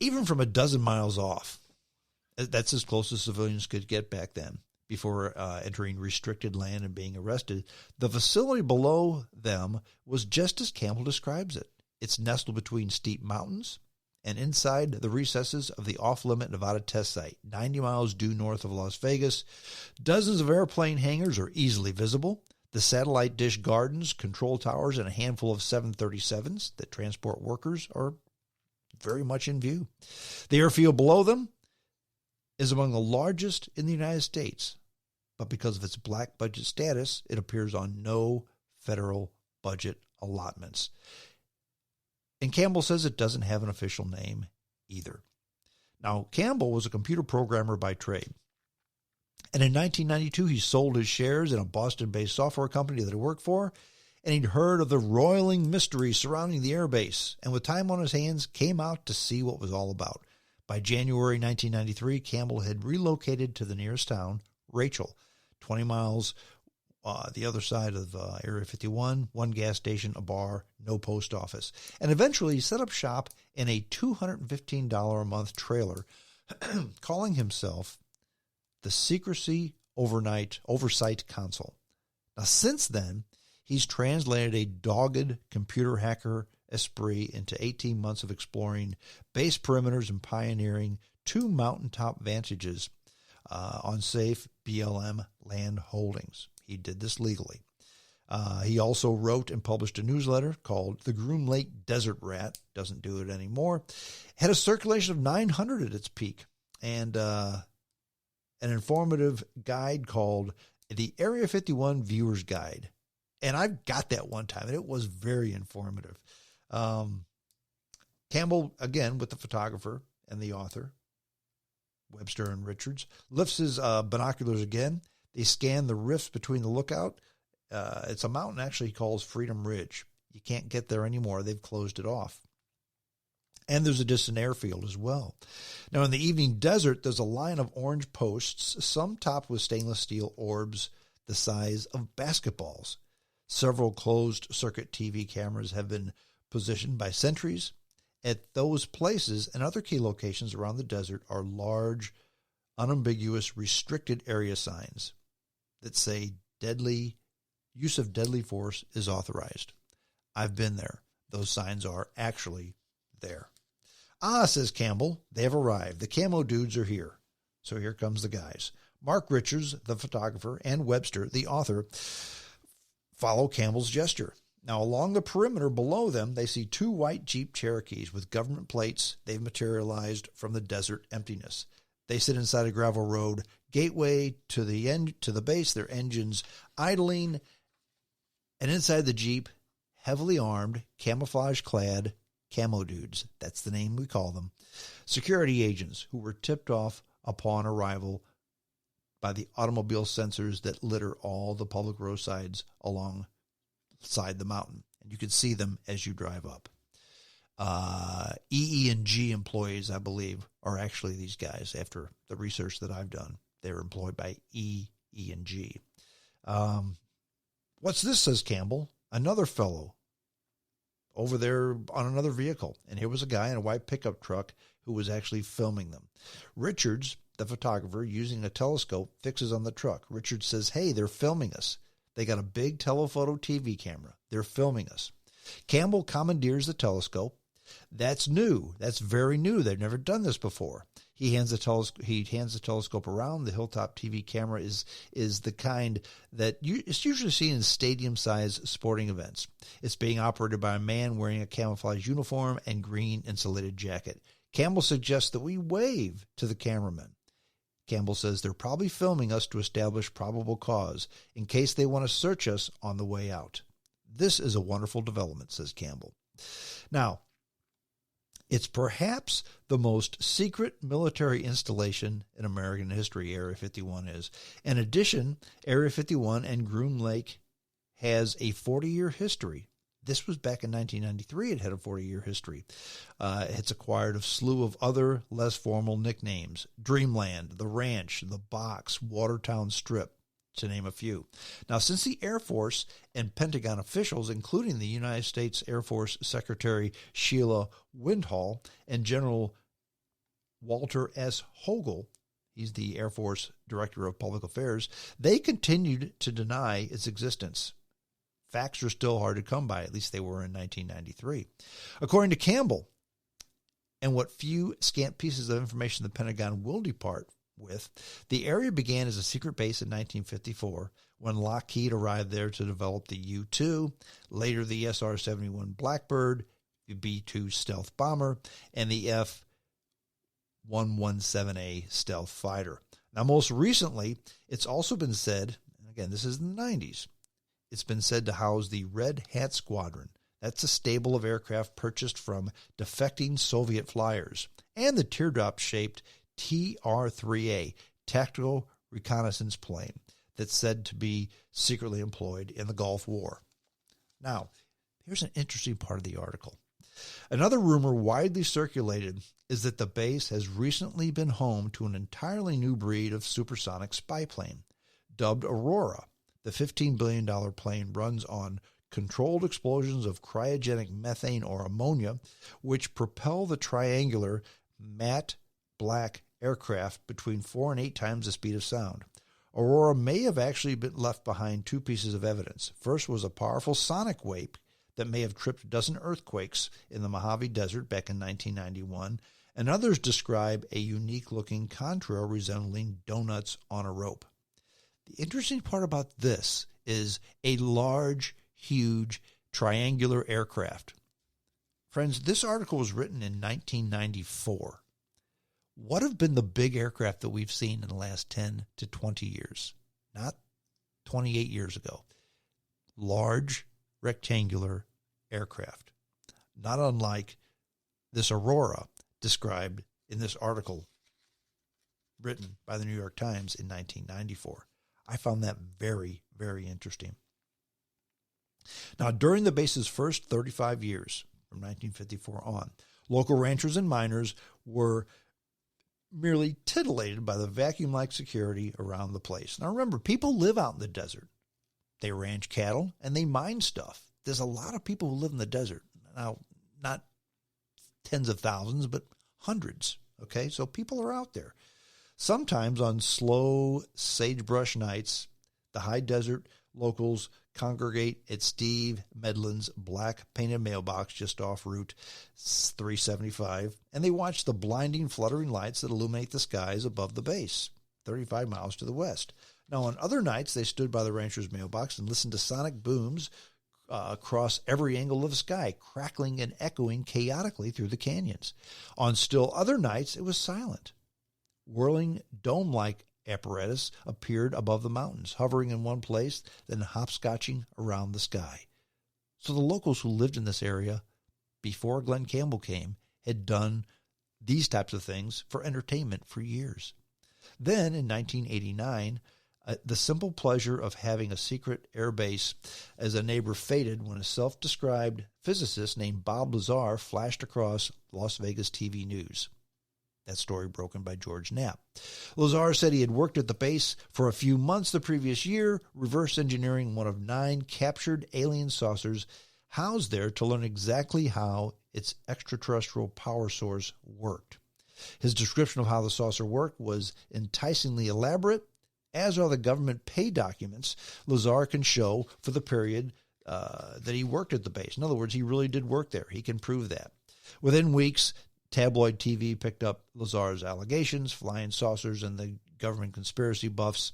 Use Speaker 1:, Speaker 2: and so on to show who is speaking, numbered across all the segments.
Speaker 1: even from a dozen miles off. That's as close as civilians could get back then before entering restricted land and being arrested. The facility below them was just as Campbell describes it. It's nestled between steep mountains and inside the recesses of the off-limit Nevada test site, 90 miles due north of Las Vegas. Dozens of airplane hangars are easily visible. The satellite dish gardens, control towers, and a handful of 737s that transport workers are very much in view. The airfield below them is among the largest in the United States, but because of its black budget status, it appears on no federal budget allotments. And Campbell says it doesn't have an official name either. Now, Campbell was a computer programmer by trade. And in 1992, he sold his shares in a Boston-based software company that he worked for, and he'd heard of the roiling mystery surrounding the airbase, and with time on his hands, came out to see what it was all about. By January 1993, Campbell had relocated to the nearest town, Rachel, 20 miles the other side of Area 51, one gas station, a bar, no post office. And eventually he set up shop in a $215 a month trailer, calling himself the Secrecy Oversight Council. Now, since then, he's translated a dogged computer hacker esprit into 18 months of exploring base perimeters and pioneering 2 mountaintop vantages on safe BLM land holdings. He did this legally. He also wrote and published a newsletter called The Groom Lake Desert Rat. Doesn't do it anymore. Had a circulation of 900 at its peak. And an informative guide called the Area 51 Viewer's Guide. And I've got that one time, and it was very informative. Campbell, again, with the photographer and the author, Webster and Richards, lifts his binoculars again. They scan the rifts between the lookout. It's a mountain actually he calls Freedom Ridge. You can't get there anymore. They've closed it off. And there's a distant airfield as well. Now, in the evening desert, there's a line of orange posts, some topped with stainless steel orbs the size of basketballs. Several closed-circuit TV cameras have been positioned by sentries. At those places and other key locations around the desert are large, unambiguous, restricted area signs that say use of deadly force is authorized. I've been there. Those signs are actually there. Ah, says Campbell, they have arrived. The camo dudes are here. So here comes the guys. Mark Richards, the photographer, and Webster, the author, follow Campbell's gesture. Now, along the perimeter below them, they see 2 white Jeep Cherokees with government plates they've materialized from the desert emptiness. They sit inside a gravel road gateway to the base, their engines idling, and inside the Jeep, heavily armed, camouflage-clad camo dudes. That's the name we call them. Security agents who were tipped off upon arrival by the automobile sensors that litter all the public roadsides alongside the mountain. And you can see them as you drive up. EE&G employees, I believe, are actually these guys. After the research that I've done, they're employed by EE&G. What's this, says Campbell? Another fellow over there on another vehicle. And here was a guy in a white pickup truck who was actually filming them. Richards, the photographer, using a telescope, fixes on the truck. Richards says, hey, they're filming us. They got a big telephoto TV camera. They're filming us. Campbell commandeers the telescope. That's new. That's very new. They've never done this before. He hands the telescope around. The Hilltop TV camera is the kind that it's usually seen in stadium-sized sporting events. It's being operated by a man wearing a camouflage uniform and green insulated jacket. Campbell suggests that we wave to the cameraman. Campbell says they're probably filming us to establish probable cause in case they want to search us on the way out. This is a wonderful development, says Campbell. Now, it's perhaps the most secret military installation in American history, Area 51 is. In addition, Area 51 and Groom Lake has a 40-year history. This was back in 1993. It had a 40-year history. It's acquired a slew of other less formal nicknames: Dreamland, The Ranch, The Box, Watertown Strip, to name a few. Now, since the Air Force and Pentagon officials, including the United States Air Force Secretary Sheila Windhall and General Walter S. Hogel, he's the Air Force Director of Public Affairs, they continued to deny its existence. Facts are still hard to come by, at least they were in 1993. According to Campbell, and what few scant pieces of information the Pentagon will depart with, the area began as a secret base in 1954 when Lockheed arrived there to develop the U-2, later the SR-71 Blackbird, the B-2 stealth bomber, and the F-117A stealth fighter. Now, most recently, it's also been said, and again, this is in the 90s, it's been said to house the Red Hat Squadron. That's a stable of aircraft purchased from defecting Soviet flyers, and the teardrop-shaped TR-3A, Tactical Reconnaissance Plane, that's said to be secretly employed in the Gulf War. Now, here's an interesting part of the article. Another rumor widely circulated is that the base has recently been home to an entirely new breed of supersonic spy plane. Dubbed Aurora, the $15 billion plane runs on controlled explosions of cryogenic methane or ammonia, which propel the triangular matte black aircraft between 4 and 8 times the speed of sound. Aurora may have actually been left behind 2 pieces of evidence. First was a powerful sonic wave that may have tripped a dozen earthquakes in the Mojave Desert back in 1991, and others describe a unique-looking contrail resembling donuts on a rope. The interesting part about this is a large, huge, triangular aircraft. Friends, this article was written in 1994. What have been the big aircraft that we've seen in the last 10 to 20 years? Not 28 years ago. Large, rectangular aircraft. Not unlike this Aurora described in this article written by the New York Times in 1994. I found that very, very interesting. Now, during the base's first 35 years, from 1954 on, local ranchers and miners were merely titillated by the vacuum-like security around the place. Now remember, people live out in the desert. They ranch cattle and they mine stuff. There's a lot of people who live in the desert. Now, not tens of thousands, but hundreds. Okay, so people are out there. Sometimes on slow sagebrush nights, the high desert locals congregate at Steve Medlin's black painted mailbox just off Route 375, and they watch the blinding fluttering lights that illuminate the skies above the base, 35 miles to the west. Now, on other nights, they stood by the rancher's mailbox and listened to sonic booms across every angle of the sky, crackling and echoing chaotically through the canyons. On still other nights, it was silent. Whirling dome-like apparatus appeared above the mountains, hovering in one place, then hopscotching around the sky. So the locals who lived in this area before Glenn Campbell came had done these types of things for entertainment for years. Then, in 1989, the simple pleasure of having a secret air base as a neighbor faded when a self-described physicist named Bob Lazar flashed across Las Vegas TV news. That story broken by George Knapp. Lazar said he had worked at the base for a few months the previous year, reverse engineering one of 9 captured alien saucers housed there to learn exactly how its extraterrestrial power source worked. His description of how the saucer worked was enticingly elaborate, as are the government pay documents Lazar can show for the period that he worked at the base. In other words, he really did work there. He can prove that. Within weeks, tabloid TV picked up Lazar's allegations. Flying saucers and the government conspiracy buffs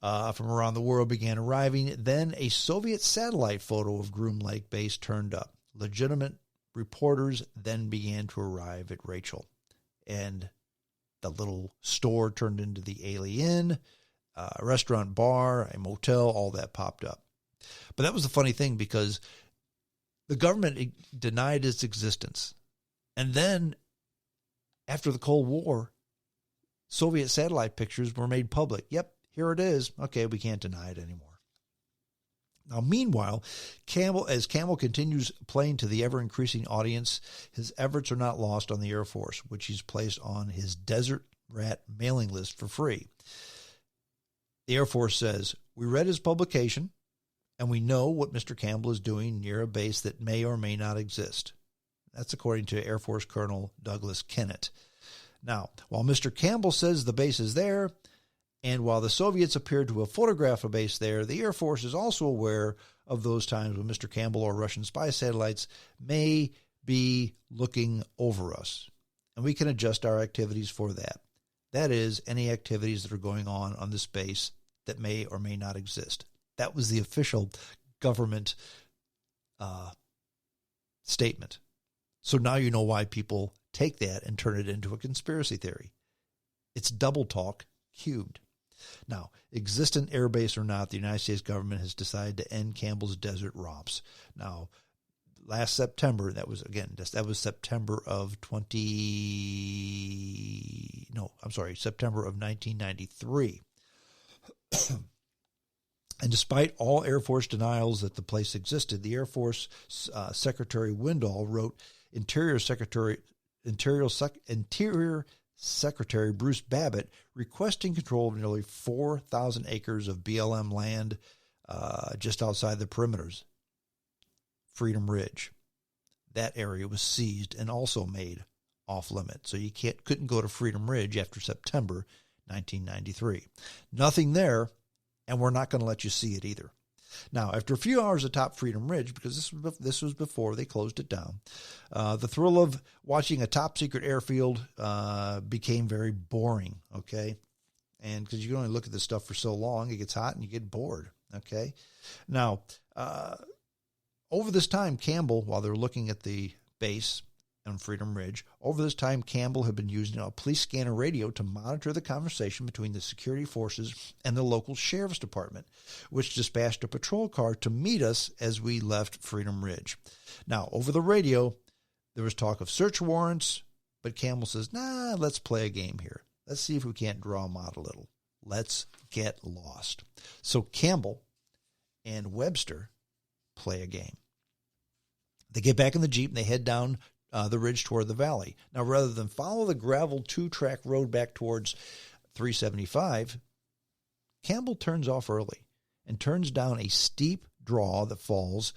Speaker 1: from around the world began arriving. Then a Soviet satellite photo of Groom Lake Base turned up. Legitimate reporters then began to arrive at Rachel. And the little store turned into the Alien, a restaurant, bar, a motel, all that popped up. But that was the funny thing, because the government denied its existence. And then, after the Cold War, Soviet satellite pictures were made public. Yep, here it is. Okay, we can't deny it anymore. Now, meanwhile, as Campbell continues playing to the ever-increasing audience, his efforts are not lost on the Air Force, which he's placed on his Desert Rat mailing list for free. The Air Force says, "We read his publication, and we know what Mr. Campbell is doing near a base that may or may not exist." That's according to Air Force Colonel Douglas Kennett. Now, while Mr. Campbell says the base is there, and while the Soviets appear to have photographed a base there, the Air Force is also aware of those times when Mr. Campbell or Russian spy satellites may be looking over us. And we can adjust our activities for that. That is, any activities that are going on this base that may or may not exist. That was the official government statement. So now you know why people take that and turn it into a conspiracy theory. It's double talk cubed. Now, existent air base or not, the United States government has decided to end Campbell's desert romps. Now, last September, September of September of 1993. And despite all Air Force denials that the place existed, the Air Force Secretary Windall wrote Interior Secretary Bruce Babbitt requesting control of nearly 4,000 acres of BLM land just outside the perimeters. Freedom Ridge. That area was seized and also made off limit. So you couldn't go to Freedom Ridge after September 1993. Nothing there, and we're not going to let you see it either. Now, after a few hours atop Freedom Ridge, because this was before they closed it down, the thrill of watching a top-secret airfield became very boring, okay? And because you can only look at this stuff for so long, it gets hot and you get bored, okay? Now, over this time, Campbell, while they were looking at the base on Freedom Ridge, over this time, Campbell had been using a police scanner radio to monitor the conversation between the security forces and the local sheriff's department, which dispatched a patrol car to meet us as we left Freedom Ridge. Now, over the radio, there was talk of search warrants, but Campbell says, let's play a game here. Let's see if we can't draw them out a little. Let's get lost. So Campbell and Webster play a game. They get back in the Jeep and they head down the ridge toward the valley. Now, rather than follow the gravel 2-track road back towards 375, Campbell turns off early and turns down a steep draw that falls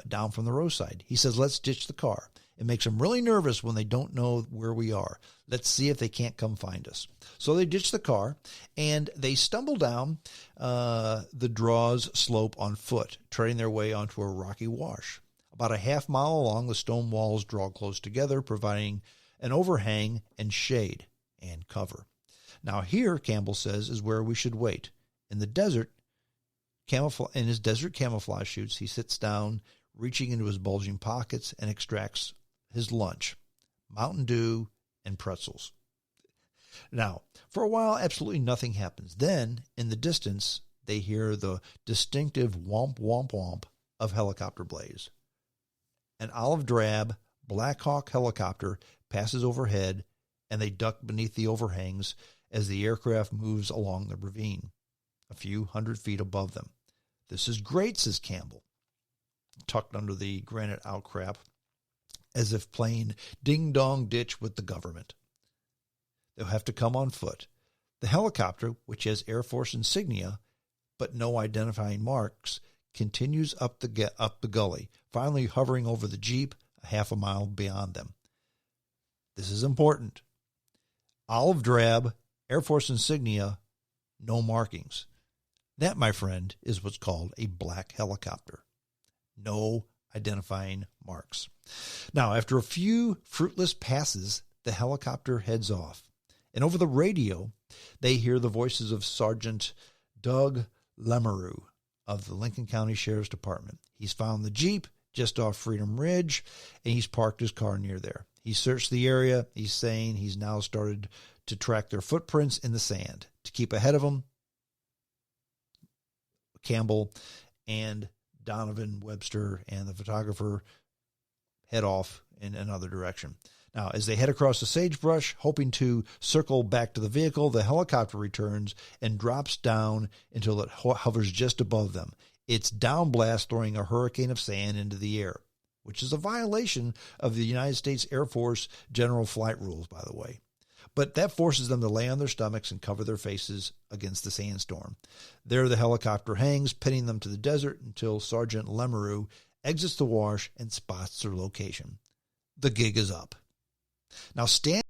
Speaker 1: down from the roadside. He says, let's ditch the car. It makes them really nervous when they don't know where we are. Let's see if they can't come find us. So they ditch the car, and they stumble down the draw's slope on foot, treading their way onto a rocky wash. About a half mile along, the stone walls draw close together, providing an overhang and shade and cover. Now here, Campbell says, is where we should wait. In the desert, in his desert camouflage suits, he sits down, reaching into his bulging pockets, and extracts his lunch, Mountain Dew and pretzels. Now, for a while, absolutely nothing happens. Then, in the distance, they hear the distinctive womp, womp, womp of helicopter blaze. An olive drab Black Hawk helicopter passes overhead, and they duck beneath the overhangs as the aircraft moves along the ravine, a few hundred feet above them. This is great, says Campbell, tucked under the granite outcrop, as if playing ding-dong ditch with the government. They'll have to come on foot. The helicopter, which has Air Force insignia but no identifying marks, continues up the gully, finally hovering over the Jeep a half a mile beyond them. This is important. Olive drab, Air Force insignia, no markings. That, my friend, is what's called a black helicopter. No identifying marks. Now, after a few fruitless passes, the helicopter heads off. And over the radio, they hear the voices of Sergeant Doug Lemerew of the Lincoln County Sheriff's Department. He's found the Jeep just off Freedom Ridge, and he's parked his car near there. He searched the area. He's saying he's now started to track their footprints in the sand. To keep ahead of them, Campbell and Donovan, Webster, and the photographer head off in another direction. Now, as they head across the sagebrush, hoping to circle back to the vehicle, the helicopter returns and drops down until it hovers just above them. Its downblast throwing a hurricane of sand into the air, which is a violation of the United States Air Force general flight rules, by the way. But that forces them to lay on their stomachs and cover their faces against the sandstorm. There the helicopter hangs, pinning them to the desert until Sergeant Lemerew exits the wash and spots their location. The gig is up. Now, stand